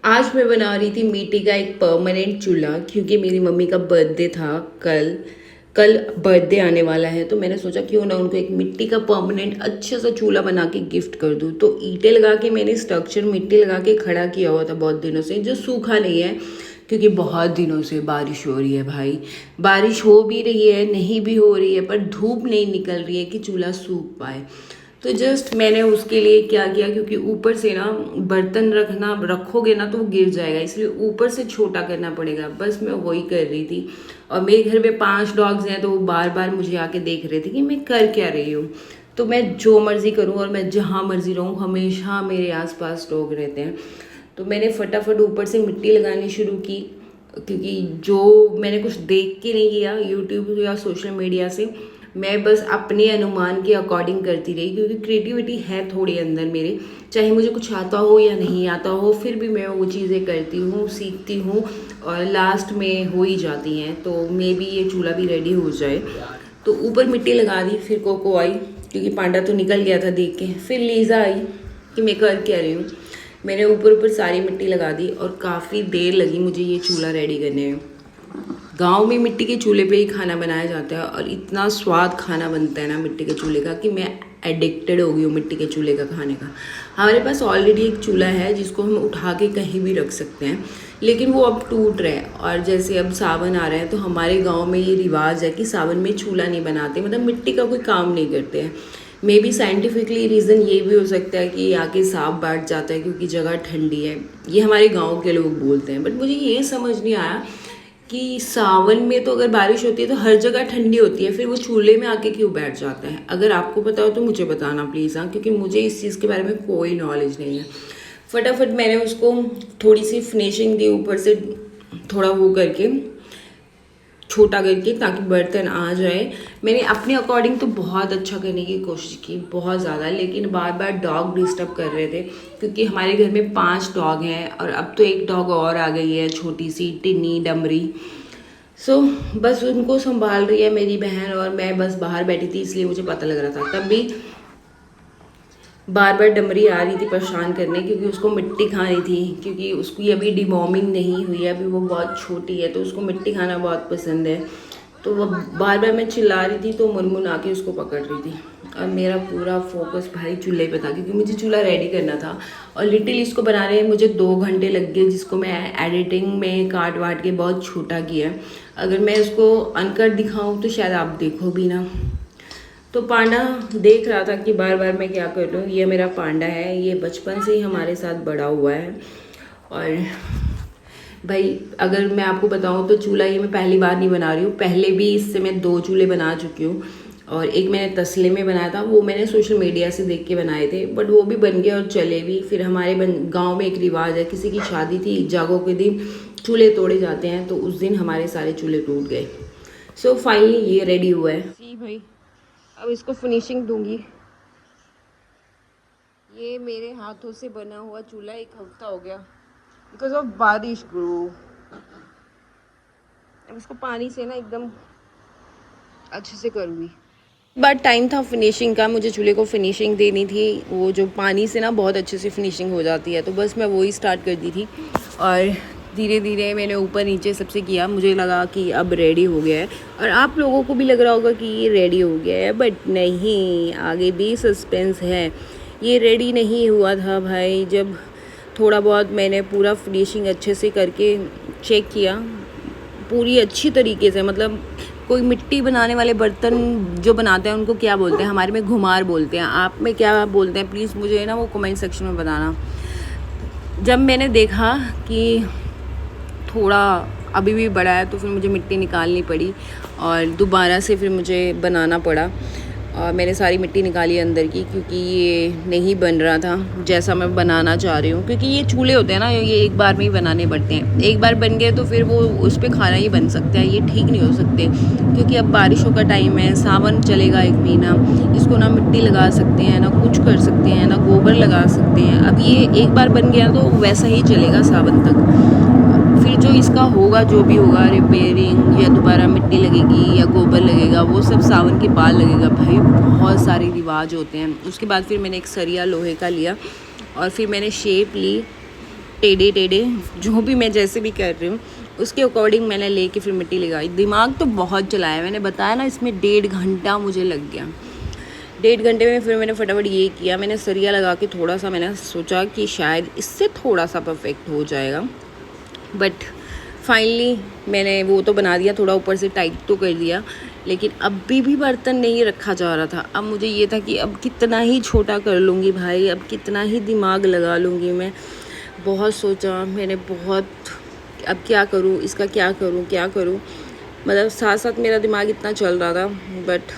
आज मैं बना रही थी मिट्टी का एक परमानेंट चूल्हा, क्योंकि मेरी मम्मी का बर्थडे था कल। कल बर्थडे आने वाला है, तो मैंने सोचा क्यों ना उनको एक मिट्टी का परमानेंट अच्छा सा चूल्हा बना के गिफ्ट कर दूँ। तो ईंटें लगा के मैंने स्ट्रक्चर मिट्टी लगा के खड़ा किया हुआ था बहुत दिनों से, जो सूखा नहीं है, क्योंकि बहुत दिनों से बारिश हो रही है भाई। बारिश हो भी रही है, नहीं भी हो रही है, पर धूप नहीं निकल रही है कि चूल्हा सूख पाए। तो जस्ट मैंने उसके लिए क्या किया, क्योंकि ऊपर से ना बर्तन रखोगे ना तो वो गिर जाएगा, इसलिए ऊपर से छोटा करना पड़ेगा। बस मैं वही कर रही थी। और मेरे घर में 5 डॉग्स हैं, तो वो बार बार मुझे आके देख रहे थे कि मैं कर क्या रही हूँ। तो मैं जो मर्जी करूँ और मैं जहाँ मर्जी रहूँ, हमेशा मेरे आसपास डॉग रहते हैं। तो मैंने फटाफट ऊपर से मिट्टी लगानी शुरू की, क्योंकि जो मैंने कुछ देख के नहीं किया यूट्यूब या सोशल मीडिया से, मैं बस अपने अनुमान के अकॉर्डिंग करती रही, क्योंकि क्रिएटिविटी है थोड़ी अंदर मेरे। चाहे मुझे कुछ आता हो या नहीं आता हो, फिर भी मैं वो चीज़ें करती हूँ, सीखती हूँ, और लास्ट में हो ही जाती हैं। तो मे बी ये चूल्हा भी रेडी हो जाए। तो ऊपर मिट्टी लगा दी, फिर कोको आई, क्योंकि पांडा तो निकल गया था देख के। फिर लीज़ा आई कि मैं कर क्या रही हूँ। मैंने ऊपर ऊपर सारी मिट्टी लगा दी, और काफ़ी देर लगी मुझे ये चूल्हा रेडी करने में। गांव में मिट्टी के चूल्हे पे ही खाना बनाया जाता है, और इतना स्वाद खाना बनता है ना मिट्टी के चूल्हे का, कि मैं एडिक्टेड हो गई हूँ मिट्टी के चूल्हे का खाने का। हमारे पास ऑलरेडी एक चूल्हा है जिसको हम उठा के कहीं भी रख सकते हैं, लेकिन वो अब टूट रहा है। और जैसे अब सावन आ रहा है, तो हमारे गाँव में ये रिवाज है कि सावन में चूल्हा नहीं बनाते, मतलब मिट्टी का कोई काम नहीं करते हैं। मे बी साइंटिफिकली रीज़न ये भी हो सकता है कि आके सांप बैठ जाता है, क्योंकि जगह ठंडी है, ये हमारे गाँव के लोग बोलते हैं। बट मुझे ये समझ नहीं आया कि सावन में तो अगर बारिश होती है तो हर जगह ठंडी होती है, फिर वो चूल्हे में आके क्यों बैठ जाता है। अगर आपको पता हो तो मुझे बताना प्लीज़, हाँ, क्योंकि मुझे इस चीज़ के बारे में कोई नॉलेज नहीं है। फटाफट मैंने उसको थोड़ी सी फिनिशिंग दी ऊपर से, थोड़ा वो करके छोटा करके, ताकि बर्तन आ जाए। मैंने अपने अकॉर्डिंग तो बहुत अच्छा करने की कोशिश की, बहुत ज़्यादा, लेकिन बार बार डॉग डिस्टर्ब कर रहे थे, क्योंकि हमारे घर में 5 डॉग हैं, और अब तो एक डॉग और आ गई है, छोटी सी टिन्नी डमरी। सो बस उनको संभाल रही है मेरी बहन, और मैं बस बाहर बैठी थी, इसलिए मुझे पता लग रहा था। तब भी बार बार डमरी आ रही थी परेशान करने, क्योंकि उसको मिट्टी खानी थी, क्योंकि उसकी अभी डिवॉर्मिंग नहीं हुई है, अभी वो बहुत छोटी है, तो उसको मिट्टी खाना बहुत पसंद है। तो वो बार बार मैं चिल्ला रही थी, तो मुनमुन आके उसको पकड़ रही थी। और मेरा पूरा फोकस भाई चूल्हे पे था, क्योंकि मुझे चूल्हा रेडी करना था। और लिटिल इसको बनाने में मुझे 2 घंटे लग गए, जिसको मैं एडिटिंग में काट वाट के बहुत छोटा किया। अगर मैं इसको अनकट दिखाऊँ तो शायद आप देखो भी ना। तो पांडा देख रहा था कि बार बार मैं क्या कर लूँ। ये मेरा पांडा है, ये बचपन से ही हमारे साथ बड़ा हुआ है। और भाई अगर मैं आपको बताऊँ तो चूल्हा ये मैं पहली बार नहीं बना रही हूँ, पहले भी इससे मैं 2 चूल्हे बना चुकी हूँ। और एक मैंने तसले में बनाया था, वो मैंने सोशल मीडिया से देख के बनाए थे, बट वो भी बन गए और चले भी। फिर हमारे गाँव में एक रिवाज है, किसी की शादी थी, जागो के दिन चूल्हे तोड़े जाते हैं, तो उस दिन हमारे सारे चूल्हे टूट गए। सो फाइनली ये रेडी हुआ है जी भाई। अब इसको फिनिशिंग दूंगी। ये मेरे हाथों से बना हुआ चूल्हा 1 हफ्ता हो गया, बिकॉज ऑफ बारिश ब्रो। अब इसको पानी से ना एकदम अच्छे से करूँगी। बट टाइम था फिनिशिंग का, मुझे चूल्हे को फिनिशिंग देनी थी। वो जो पानी से ना बहुत अच्छे से फिनिशिंग हो जाती है, तो बस मैं वही स्टार्ट कर दी थी। और धीरे धीरे मैंने ऊपर नीचे सबसे किया, मुझे लगा कि अब रेडी हो गया है। और आप लोगों को भी लग रहा होगा कि ये रेडी हो गया है, बट नहीं, आगे भी सस्पेंस है। ये रेडी नहीं हुआ था भाई। जब थोड़ा बहुत मैंने पूरा फिनिशिंग अच्छे से करके चेक किया, पूरी अच्छी तरीके से, मतलब कोई मिट्टी बनाने वाले बर्तन जो बनाते हैं उनको क्या बोलते हैं, हमारे में घुमार बोलते हैं, आप में क्या बोलते हैं, प्लीज़ मुझे ना वो कमेंट सेक्शन में बताना। जब मैंने देखा कि थोड़ा अभी भी बड़ा है, तो फिर मुझे मिट्टी निकालनी पड़ी, और दोबारा से फिर मुझे बनाना पड़ा। और मैंने सारी मिट्टी निकाली अंदर की, क्योंकि ये नहीं बन रहा था जैसा मैं बनाना चाह रही हूँ। क्योंकि ये चूल्हे होते हैं ना, ये एक बार में ही बनाने पड़ते हैं। एक बार बन गए तो फिर वो उस पर खाना ही बन सकता है, ये ठीक नहीं हो सकते। क्योंकि अब बारिशों का टाइम है, सावन चलेगा 1 महीना, इसको ना मिट्टी लगा सकते हैं, ना कुछ कर सकते हैं, ना गोबर लगा सकते हैं। अब ये एक बार बन गया तो वैसा ही चलेगा सावन तक। फिर जो इसका होगा, जो भी होगा, रिपेयरिंग या दोबारा मिट्टी लगेगी या गोबर लगेगा, वो सब सावन के बाद लगेगा भाई। बहुत सारे रिवाज होते हैं। उसके बाद फिर मैंने एक सरिया लोहे का लिया, और फिर मैंने शेप ली, टेढ़े टेढ़े जो भी मैं जैसे भी कर रही हूँ उसके अकॉर्डिंग मैंने लेके फिर मिट्टी लगाई। दिमाग तो बहुत चलाया, मैंने बताया ना, इसमें 1.5 घंटा मुझे लग गया। 1.5 घंटे में फिर मैंने फटाफट ये किया, मैंने सरिया लगा के थोड़ा सा मैंने सोचा कि शायद इससे थोड़ा सा परफेक्ट हो जाएगा, बट फाइनली मैंने वो तो बना दिया, थोड़ा ऊपर से टाइट तो कर दिया, लेकिन अभी भी बर्तन नहीं रखा जा रहा था। अब मुझे ये था कि अब कितना ही छोटा कर लूँगी भाई, अब कितना ही दिमाग लगा लूँगी मैं। बहुत सोचा मैंने, बहुत अब क्या करूँ, इसका क्या करूँ क्या करूँ, मतलब साथ साथ मेरा दिमाग इतना चल रहा था। बट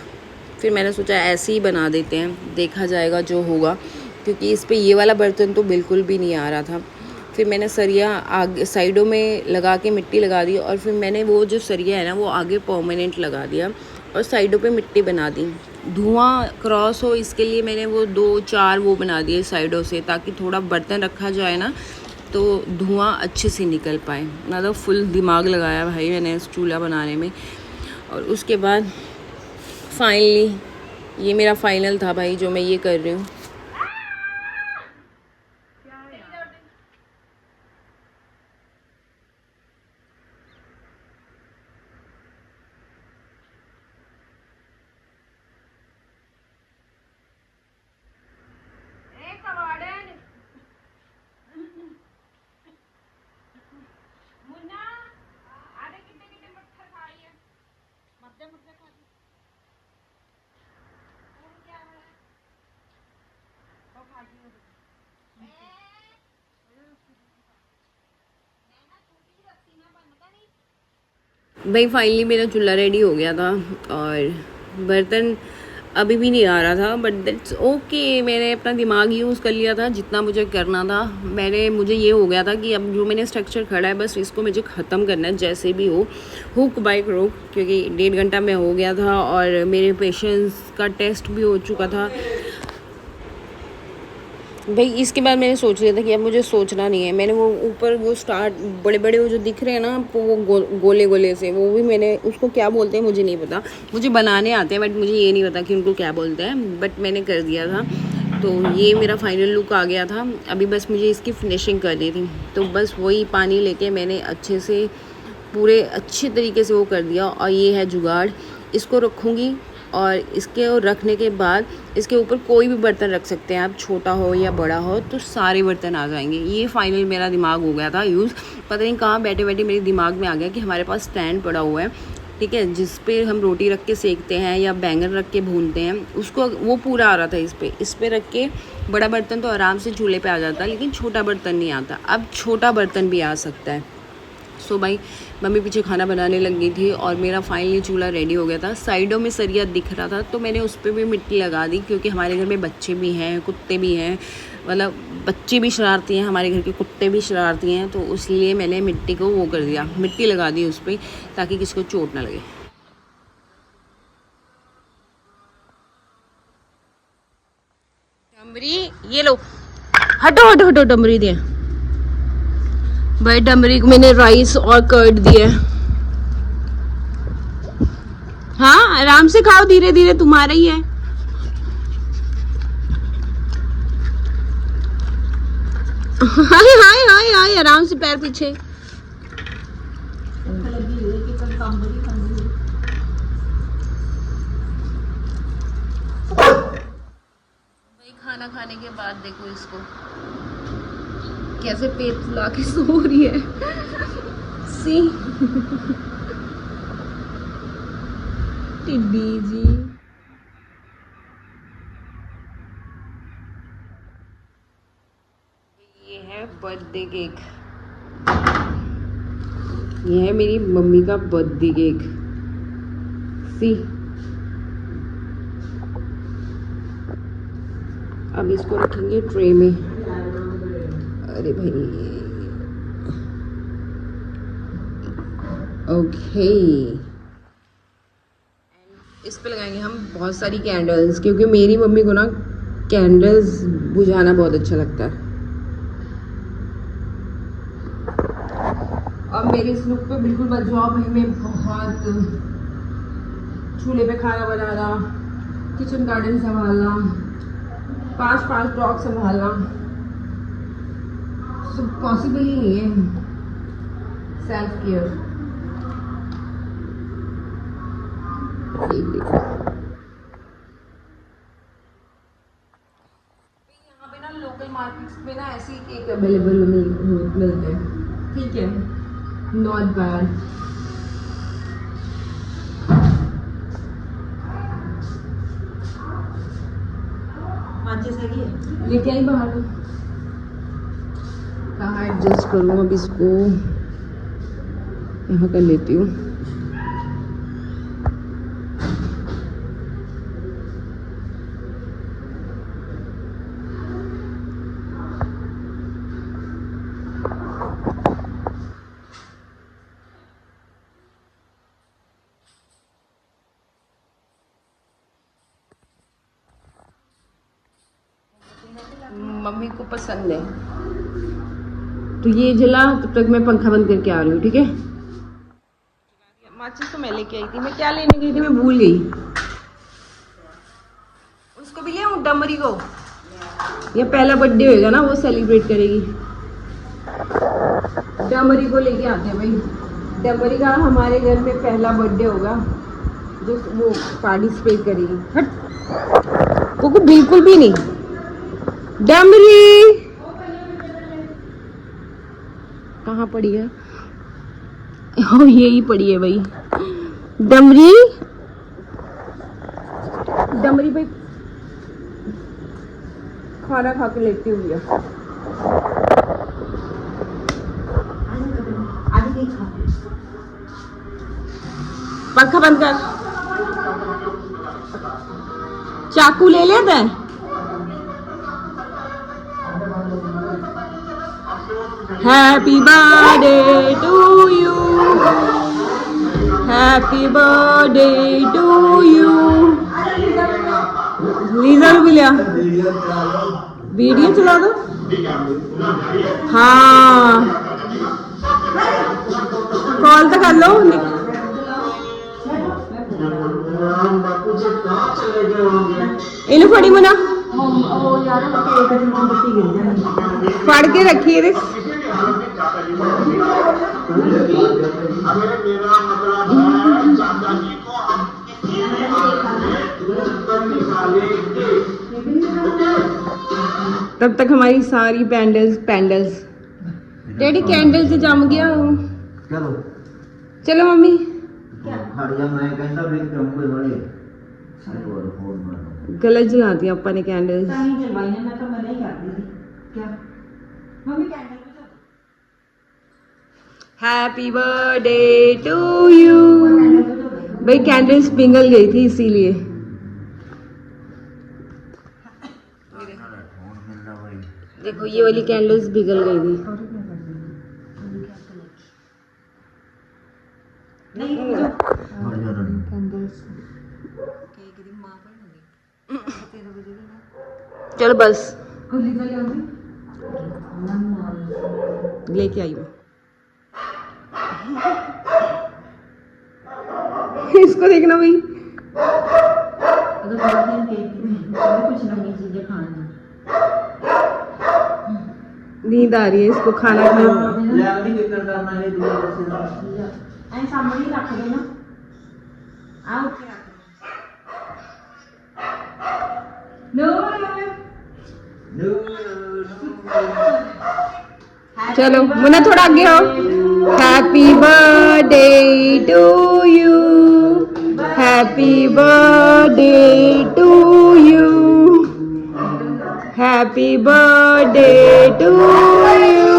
फिर मैंने सोचा ऐसे ही बना देते हैं, देखा जाएगा जो होगा, क्योंकि इस पे ये वाला बर्तन तो बिल्कुल भी नहीं आ रहा था। फिर मैंने सरिया आगे साइडों में लगा के मिट्टी लगा दी, और फिर मैंने वो जो सरिया है ना वो आगे परमानेंट लगा दिया और साइडों पे मिट्टी बना दी। धुआं क्रॉस हो इसके लिए मैंने वो 2-4 वो बना दिए साइडों से, ताकि थोड़ा बर्तन रखा जाए ना तो धुआं अच्छे से निकल पाए। मतलब फुल दिमाग लगाया भाई मैंने इस चूल्हा बनाने में। और उसके बाद फाइनली ये मेरा फाइनल था भाई, जो मैं ये कर रही हूँ। भाई फाइनली मेरा चूल्हा रेडी हो गया था, और बर्तन अभी भी नहीं आ रहा था, बट दैट्स ओके। मैंने अपना दिमाग यूज़ कर लिया था जितना मुझे करना था। मुझे ये हो गया था कि अब जो मैंने स्ट्रक्चर खड़ा है बस इसको मुझे ख़त्म करना है जैसे भी हो, हुक बाय क्रोक, क्योंकि 1.5 घंटा में हो गया था और मेरे पेशेंस का टेस्ट भी हो चुका था भाई। इसके बाद मैंने सोच लिया था कि अब मुझे सोचना नहीं है। मैंने वो ऊपर वो स्टार्ट बड़े बड़े वो जो दिख रहे हैं ना आपको, वो गोले गोले से, वो भी मैंने उसको क्या बोलते हैं मुझे नहीं पता, मुझे बनाने आते हैं बट मुझे ये नहीं पता कि उनको क्या बोलते हैं, बट मैंने कर दिया था। तो ये मेरा फाइनल लुक आ गया था। अभी बस मुझे इसकी फिनिशिंग करनी थी, तो बस वही पानी लेके मैंने अच्छे से पूरे अच्छे तरीके से वो कर दिया। और ये है जुगाड़, इसको रखूँगी और इसके रखने के बाद इसके ऊपर कोई भी बर्तन रख सकते हैं आप, छोटा हो या बड़ा हो, तो सारे बर्तन आ जाएंगे। ये फाइनल मेरा दिमाग हो गया था यूज़। पता नहीं कहाँ बैठे बैठे मेरे दिमाग में आ गया कि हमारे पास स्टैंड पड़ा हुआ है, ठीक है, जिस पे हम रोटी रख के सेकते हैं या बैंगन रख के भूनते हैं, उसको वो पूरा आ रहा था इस पे रख के। बड़ा बर्तन तो आराम से चूल्हे पे आ जाता, लेकिन छोटा बर्तन नहीं आता। अब छोटा बर्तन भी आ सकता है। सो भाई मम्मी पीछे खाना बनाने लग गई थी और मेरा फाइनली चूल्हा रेडी हो गया था। साइडों में सरिया दिख रहा था तो मैंने उस पर भी मिट्टी लगा दी, क्योंकि हमारे घर में बच्चे भी हैं, कुत्ते भी हैं, मतलब बच्चे भी शरारती हैं, हमारे घर के कुत्ते भी शरारती हैं, तो इसलिए मैंने मिट्टी को वो कर दिया, मिट्टी लगा दी उस पर, ताकि किसी को चोट ना लगे। डमरी ये लो, हटो हटो हटो, डमरी दिया भाई। डमरी को मैंने राइस और कर्ड दिए। हाँ आराम से खाओ, धीरे धीरे, तुम्हारा ही है। हाय हाय हाय हाय, आराम से, पैर पीछे। भाई खाना खाने के बाद देखो इसको कैसे पेट फुला के सो रही है। सी टिड्डी जी। ये है बर्थडे केक, ये है मेरी मम्मी का बर्थडे केक। सी अब इसको रखेंगे ट्रे में। अरे भाई ओके, इस पे लगाएंगे हम बहुत सारी कैंडल्स, क्योंकि मेरी मम्मी को ना कैंडल्स बुझाना बहुत अच्छा लगता है। अब मेरे इस लुक पे बिल्कुल बच जाओ भाई। मैं बहुत चूल्हे पे खाना बनाना, किचन गार्डन संभालना, 5 डॉग संभालना, पॉसिबल ही नहीं है सेल्फ केयर। यहाँ पे ना लोकल मार्केट्स में ना ऐसे ही केक अवेलेबल मिलते हैं, ठीक है, नॉट बैड। लेके आई बाहर, कहाँ एडजस्ट करूँ अब इसको, यहाँ कर लेती हूँ। मम्मी को पसंद है तो ये जला, तब तक मैं पंखा बंद करके आ रही हूँ, ठीक है। माचिस तो मैं लेके आई थी, मैं क्या लेने गई थी मैं भूल गई। उसको भी ले आऊँ, डमरी को, ये पहला बर्थडे होएगा ना, वो सेलिब्रेट करेगी। डमरी को लेके आते हैं भाई, डमरी का हमारे घर में पहला बर्थडे होगा जो वो पार्टिसिपेट करेगी। हट कोको, बिल्कुल भी नहीं। डमरी कहाँ पड़ी है? हाँ यही पड़ी है भाई। डमरी, डमरी भाई खाना खा के लेती हुई है। पंखा बंद कर, चाकू ले लेते हैं। Happy birthday to you, happy birthday to you। लीजर भी लिया, वीडियो चला दो। हाँ कॉल तो कर लो। इन्हें फड़ी मना फड़ के रखिए रे। तब तक हमारी सारी पैंडल्स डैडी कैंडल से जम गया। चलो चलो मम्मी, गलत जला दिया अपा ने candles. Happy birthday to you. भाई कैंडल्स पिघल गई थी इसीलिए। देखो ये वाली कैंडल्स पिघल गई थी। चलो बस लेके आई मैं। इसको देखना भाई, नींद आ रही है इसको, खाना चलो मुन्ना थोड़ा आगे हो। Happy birthday to you, happy birthday to you, happy birthday to you,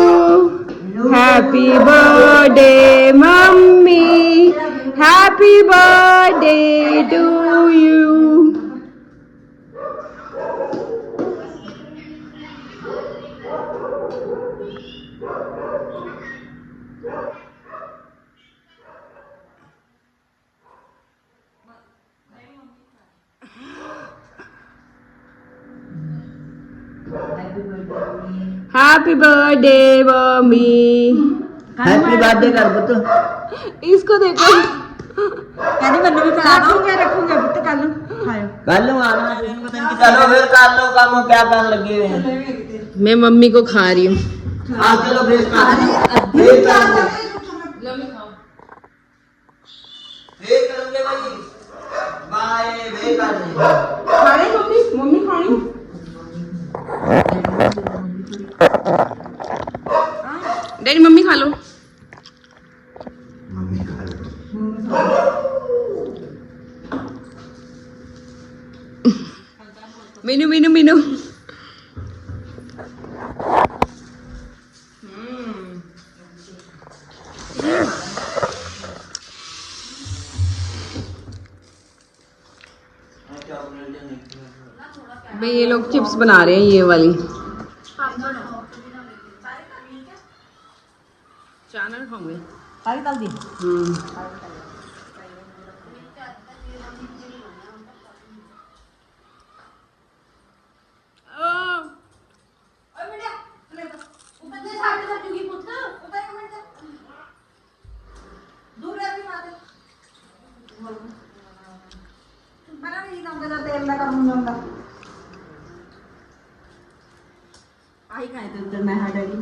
happy birthday mummy, happy birthday to you. Happy birthday mummy, happy birthday कर पुत्र। इसको देखो, कहनी ਮੈਨੂੰ भी खिला दो। मैं रखूंगा पुत्र, कल खाओ, कल आना। चलो फिर कर लो काम, क्या करने लगे हुए हैं। मैं मम्मी को खा रही हूँ। हाँ चलो ब्रेक कर ब्रेक करेंगे ब्रेक करेंगे भाई बाय ब्रेक कर देंगे खाने मम्मी मम्मी खानी डैडी मम्मी खा लो। मम्मी खा लो मीनू मीनू मीनू भाई ये लोग चिप्स बना रहे हैं ये वाली चानल खाओगे। सारी डाल दी तेल ना करूँ जाऊंगा आई खाए थे उधर मैं डैडी